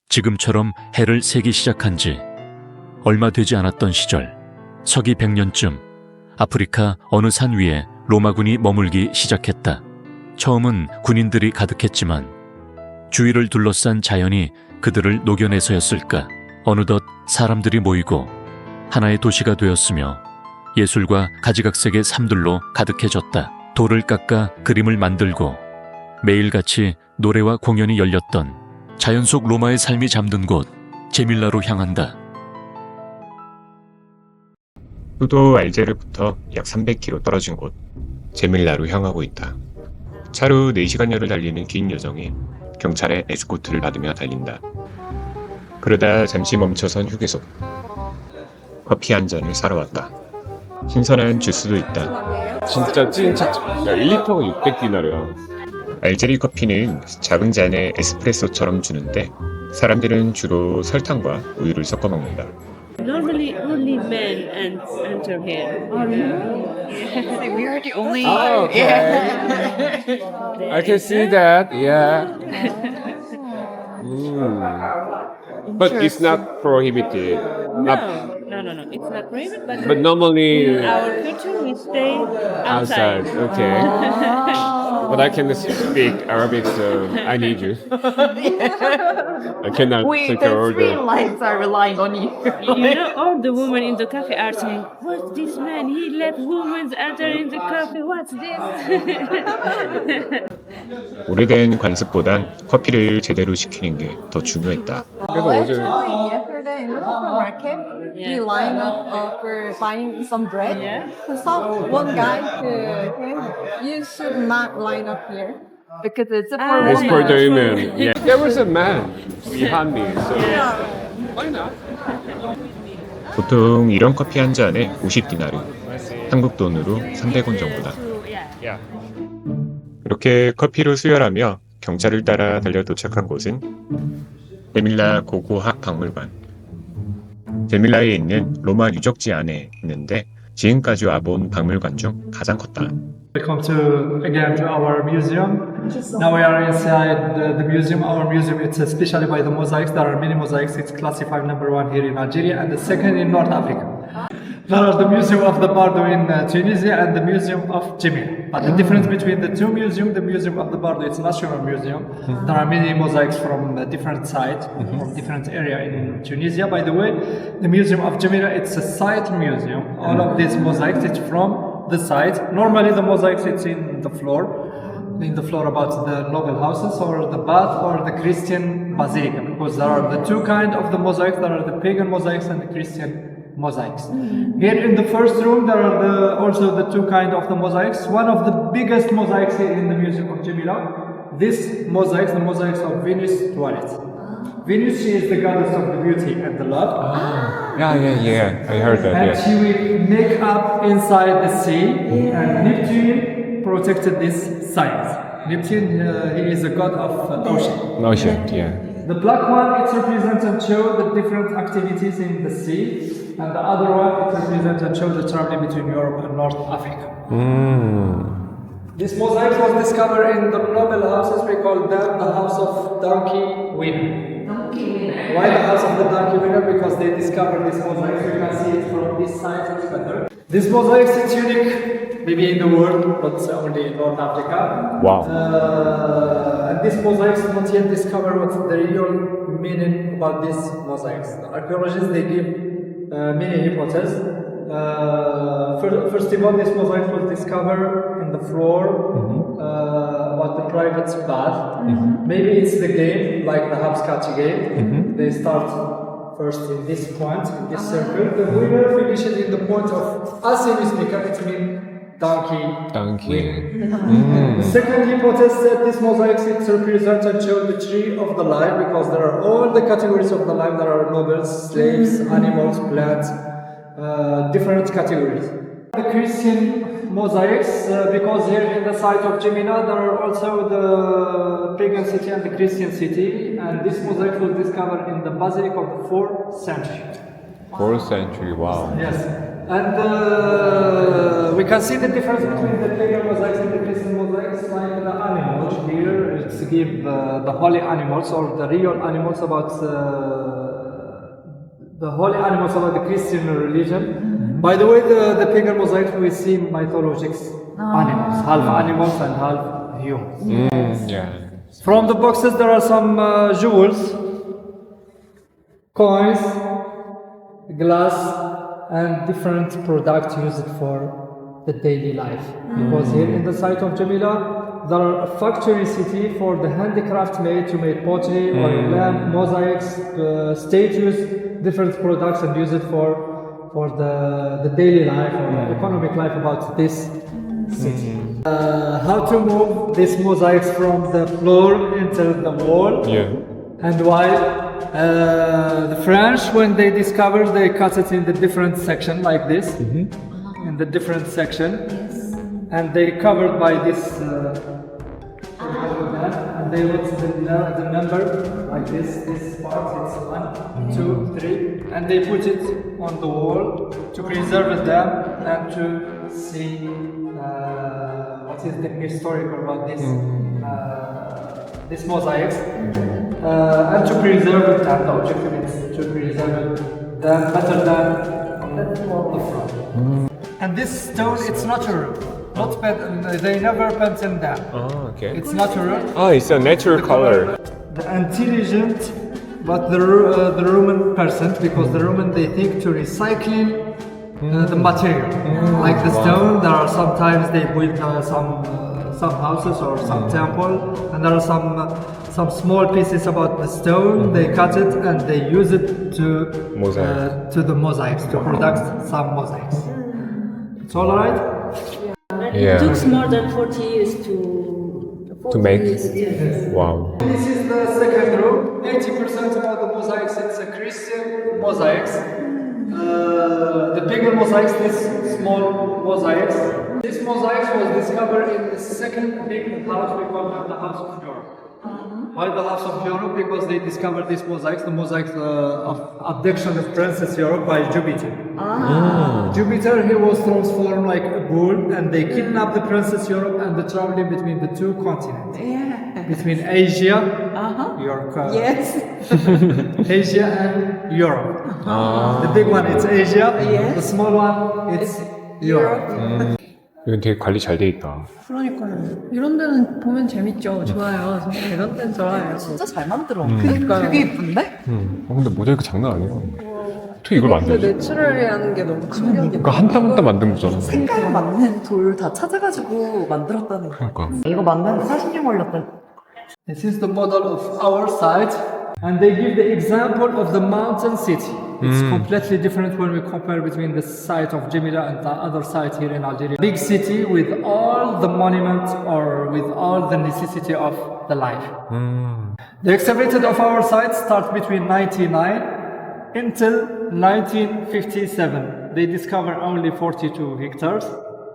지금처럼 해를 세기 시작한 지 얼마 되지 않았던 시절, 서기 100년쯤 아프리카 어느 산 위에 로마군이 머물기 시작했다. 처음은 군인들이 가득했지만 주위를 둘러싼 자연이 그들을 녹여내서였을까. 어느덧 사람들이 모이고 하나의 도시가 되었으며 예술과 가지각색의 삶들로 가득해졌다. 돌을 깎아 그림을 만들고 매일같이 노래와 공연이 열렸던 자연 속 로마의 삶이 잠든 곳 제밀라로 향한다. 수도 알제르부터 약 300km 떨어진 곳 제밀라로 향하고 있다. 차로 4시간여를 달리는 긴 여정에 경찰의 에스코트를 받으며 달린다. 그러다 잠시 멈춰선 휴게소. 커피 한 잔을 사러 왔다. 신선한 주스도 있다. 진짜 찐 차. 야, 1리터가 600디나르야. 알제리 커피는 작은 잔에 에스프레소처럼 주는데 사람들은 주로 설탕과 우유를 섞어 먹는다. Normally, only men enter here. We are the only. Oh, okay. I can see that. Yeah. But it's not prohibited. No. It's not prohibited, But normally in our culture we stay outside. Okay. But I can speak Arabic, so I need you. I cannot We, take the your three order. lights are relying on you. You know, all the women in the cafe are saying, "What's this man? He let women enter in the cafe. What's this?" 오래된 관습보단 커피를 제대로 시키는 게 더 중요했다. 그래서 어제 Yesterday in the supermarket, we line up for buying some bread. Yeah. So some one guy to him, you should not line up here because it's for it's for women. the women. Yeah. There was a man behind me, so why not? 보통 이런 커피 한 잔에 50디나르, 한국 돈으로 300원 정도다. Yeah. 이렇게 커피로 수혈하며 경찰을 따라 달려 도착한 곳은 제밀라 고고학 박물관. 제밀라에 있는 로마 유적지 안에 있는데 지금까지 와본 박물관 중 가장 컸다. Welcome again to our museum. Now we are inside the museum. Our museum it's especially by the mosaics. There are many mosaics. It's classified number 1 here in Algeria and the second in North Africa. There are the Museum of the Bardo in Tunisia and the Museum of Jemil. But the difference between the two museums, the Museum of the Bardo, it's a national museum. There are many mosaics from different sites, from different area in Tunisia. By the way, the Museum of Jemil, it's a site museum. All of these mosaics, it's from the site. Normally the mosaics, it's in the floor about the noble houses or the bath or the Christian basilica, because there are the two kind of the mosaics. There are the pagan mosaics and the Christian mosaics. Here in the first room there are also the two kind of the mosaics. One of the biggest mosaics here in the Museum of Jemila, this mosaics, the mosaics of Venus toilet. Venus, she is the goddess of the beauty and the love. Yeah. I heard that. And Yeah. she will make up inside the sea, and Neptune protected this site. Neptune, he is a god of ocean. No shit. Yeah. The black one, it represents and shows the different activities in the sea, and the other one, it represents and shows the traveling between Europe and North Africa. This mosaic was discovered in the noble houses. We call them the house of donkey winner. Why the house of the donkey winner? Because they discovered this mosaic. You can see it from this side, it's better. This mosaic is unique, maybe in the world, but only in North Africa. Wow. And this mosaics not yet discovered what's the real meaning about these mosaics. The archaeologists, they give many hypotheses. First of all, this mosaic was discovered in the floor about the private bath. Maybe it's the game, like the hopscotch game. They start first in this point, in this circle. The winner finishes in the point of asimistica, it means donkey. The second hypothesis that this mosaics it represents and shows the tree of the life, because there are all the categories of the life. There are nobles, slaves, animals, plants, different categories. The Christian mosaics, because here in the site of Jemina there are also the pagan city and the Christian city, and this mosaic was discovered in the Basilica of the 4th century. 4th century. Wow. Yes, And we can see the difference between the pagan mosaics and the Christian mosaics, like the animals here. It's give the holy animals or the real animals about the holy animals about the Christian religion. By the way, the pagan mosaics we see mythological animals, half animals and half humans. Yeah. From the boxes there are some jewels, coins, glass, and different products used for the daily life. Because here in the site of Jamila, there are a factory city for the handicraft made to make pottery or lamp, mosaics, statues, different products, and use it for the daily life or the economic life about this city. How to move these mosaics from the floor into the wall? Yeah. And why? The French, when they discovered, they cut it in the different section like this, in the different section, and they covered by this, and they wrote the number like this. This part it's 1, 2, 3, and they put it on the wall to preserve them and to see what is the historical about this. These mosaics, and to preserve it, and the objective is to preserve them better than the front. And this stone, it's natural, not they never painted them. Oh, okay. It's natural. Oh, it's a natural color. The intelligent, but the Roman person, because the Roman they think to recycling the material, like the stone. There are sometimes they build some houses or some temple, and there are some small pieces about the stone. They cut it and they use it to the mosaics to produce some mosaics. It's all right. And Yeah. it took more than 40 years to make? Yes. Wow. This is the second room. 80% of the mosaics it's a Christian mosaics. The bigger mosaics, this small mosaics. This mosaics was discovered in the second big house we call it the House of Europe. Why the House of Europe? Because they discovered these mosaics, the mosaics of abduction of Princess Europe by Jupiter. Jupiter, he was transformed like a bull, and they kidnapped the Princess Europe and the traveling between the two continents. Between Asia, Yes. Asia and Europe. The big one it's Asia, the small one it's Europe. 이건 되게 관리 잘 돼 있다. 그러니까요. 이런 데는 보면 재밌죠. 좋아요. 정말 이런 데는 좋아요. 진짜 잘 만들어. 그러니까요. 되게 예쁜데? 근데 모자이크 장난 아니야. 어떻게 이걸 근데 만들지? 내추럴이라는 게 너무 충격이다. 그러니까 한 땀 한 땀 만든 거잖아. 색깔 맞는 돌 다 찾아가지고 만들었다는 거. 그러니까. 이거 만드는데 40년 걸렸대. This is the model of our site, and they give the example of the mountain city. It's completely different when we compare between the site of Jamila and the other site here in Algeria. Big city with all the monuments or with all the necessity of the life. The excavated of our site start between 99 until 1957. They discover only 42 hectares,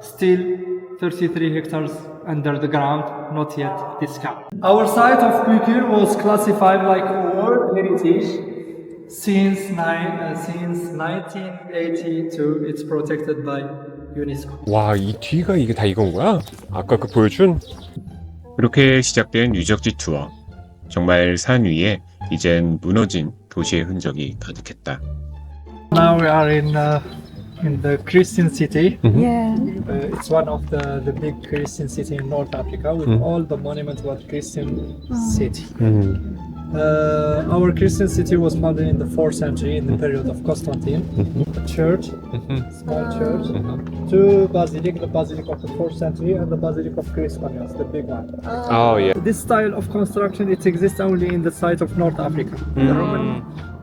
still 33 hectares under the ground, not yet discovered. Our site of Kuykur was classified like World Heritage since 1982. It's protected by UNESCO. 와, 이 뒤가 이게 다 이건 거야? 아까 그 보여준? 그렇게 시작된 유적지 투어. 정말 산 위에 이젠 무너진 도시의 흔적이 가득했다. Now we are in the Christian city. Yeah. It's one of the big Christian city in North Africa with all the monuments about Christian city. Our Christian city was founded in the 4th century in the period of Constantine. A church, small church, two basilic, the basilic of the 4th century and the basilic of Christians, the big one. Oh, yeah. This style of construction, it exists only in the site of North Africa.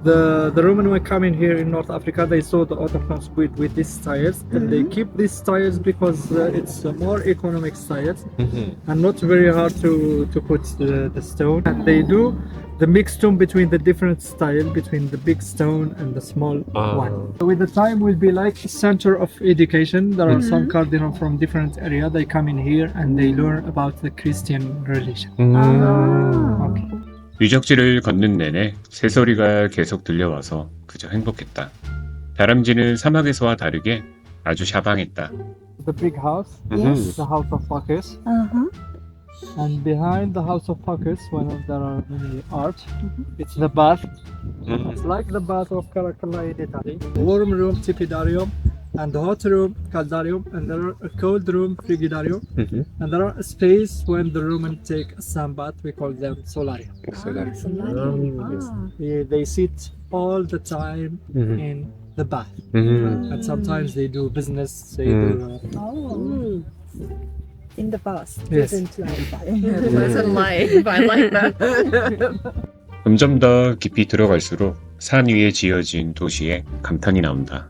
The Roman were coming here in North Africa, they saw the Ottomans with these styles, and they keep these styles because it's a more economic styles and not very hard to put the stone. And they do the mixed tone between the different style, between the big stone and the small one. With the time will be like a center of education. There are some cardinals from different area. They come in here and they learn about the Christian religion. Okay. 유적지를 걷는 내내 새소리가 계속 들려와서 그저 행복했다. 다람쥐는 사막에서와 다르게 아주 샤방했다. The big house, Yes. the house of Fakis. Uh-huh. And behind the house of Fakis, when there are many art, it's the bath. It's like the bath of Caracalla in Italy. Warm room, Tepidarium, and the hot room, Caldarium, and there are a cold room, Frigidarium. And there are a space when the Romans take a sunbath, we call them solarium. They sit all the time in the bath. And sometimes they do business, they do... Oh. In the past. Yes. Pleasant life. I like that. 점점 더 깊이 들어갈수록 산 위에 지어진 도시에 감탄이 나온다.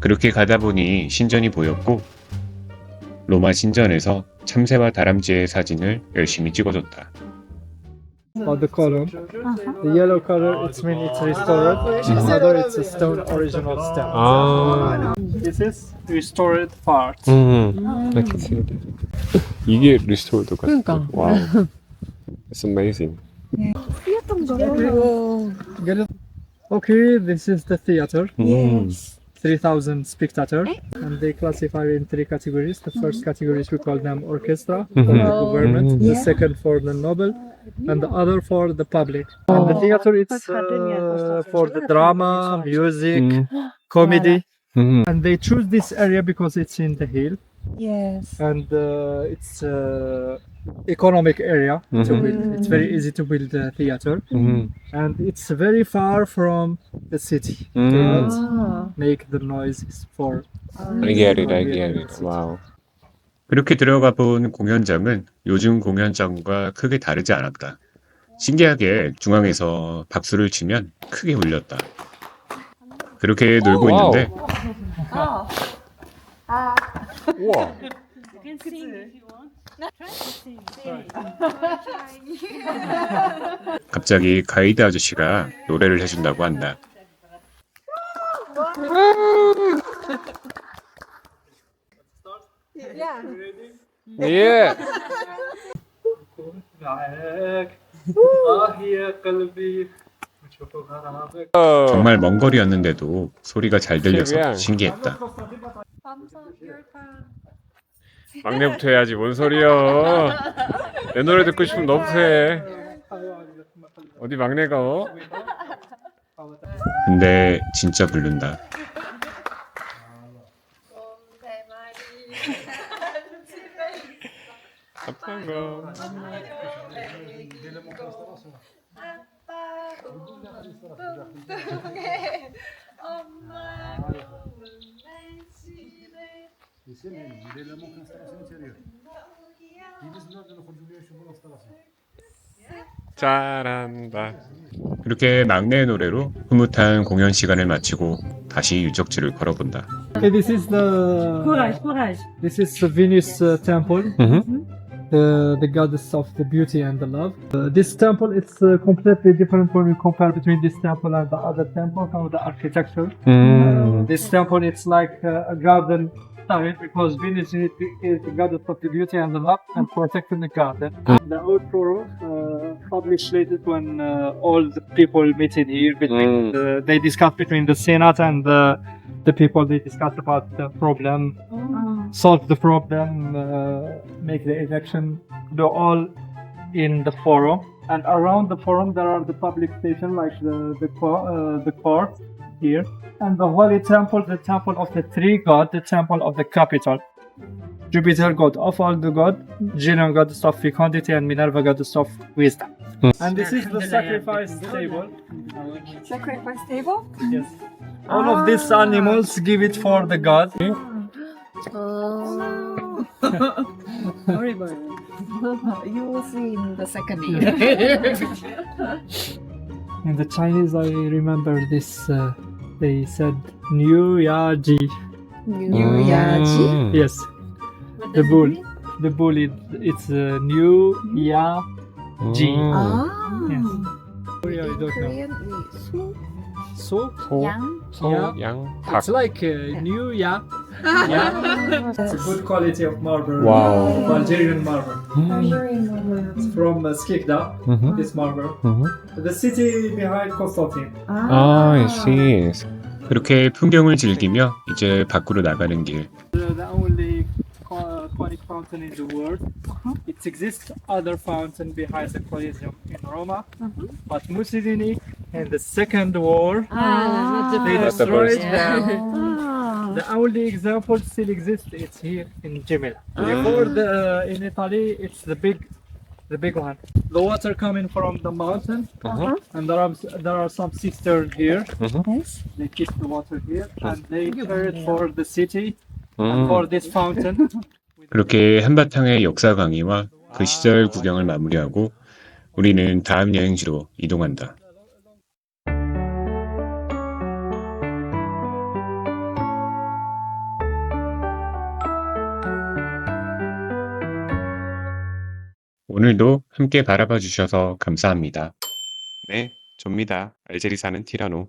그렇게 가다 보니 신전이 보였고 로마 신전에서 참새와 다람쥐의 사진을 열심히 찍어줬다. About the column. The yellow color, it means it's restored. Another, it's a stone original stem. 아, This is restored part. I can see it. 이게 리스토어도 같아. 그러니까. 와우. It's amazing. Okay, this is the theater. Yes. 3,000 spectators, and they classify in three categories. The first category we call them orchestra for the government. The second for the noble, and the other for the public. And the theater it's for the drama, music, comedy. And they choose this area because it's in the hill, Yes. and it's economic area to build. It's very easy to build a theater, and it's very far from the city. They don't make the noises for. I get it. 와우. 그렇게 들어가 본 공연장은 요즘 공연장과 크게 다르지 않았다. 신기하게 중앙에서 박수를 치면 크게 울렸다. 그렇게 놀고 와우. 있는데 우와. You can sing if you want. Try to sing. 갑자기 가이드 아저씨가 노래를 해준다고 한다. 예. 정말 먼 거리였는데도 소리가 잘 들려서 신기했다. 막내부터 해야지 뭔 소리야. 내 노래 듣고 싶으면 너부터 해. 어디 막내가 근데 진짜 부른다. 아픈 거. 잘한다. 그렇게 막내의 노래로 흐뭇한 공연 시간을 마치고 다시 유적지를 걸어본다. Okay, this is the. Courage, courage. This is the Venus temple. The goddess of the beauty and the love. This temple it's completely different when we compare between this temple and the other temple from the architecture. This temple it's like a garden style because Venus is the goddess of the beauty and the love and protecting the garden. The old forum published later when all the people meet in here between they discuss between the Senate and the people. They discuss about the problem, solve the problem, make the election, do all in the forum. And around the forum there are the public station like the court here. And the holy temple, the temple of the three gods, the temple of the capital. Jupiter, god of all the god, Juno, goddess of fecundity, and Minerva, goddess of wisdom. And this is the sacrifice table. Sacrifice table? Yes. All of these animals give it for the god. Horrible. You will see in the second year. In the Chinese, I remember this. They said New Ya Ji. New Yaji? Yes. The bull. The bull. It's New Ya Ji. Yes. Sorry, I don't know. Korean, So 양, 닭. it's like New Ya. Yeah. It's a good quality of marble. Wow. Algerian marble. It's from Skikda. This marble. The city behind Constantine. 아, I see. 그렇게 풍경을 즐기며 이제 밖으로 나가는 길. The only aquatic fountain in the world. It exists other fountain behind the Colosseum in Roma, but Mussolini in the Second War they That's the destroyed first. them. The only example still exists. It's here in Gemila. Before in Italy, it's the big one. The water coming from the mountain, and there are some cisterns here. They keep the water here, and they carry it for the city and for this fountain. 그렇게 한바탕의 역사 강의와 그 시절 구경을 마무리하고 우리는 다음 여행지로 이동한다. 오늘도 함께 바라봐 주셔서 감사합니다. 네, 접니다. 알제리 사는 티라노.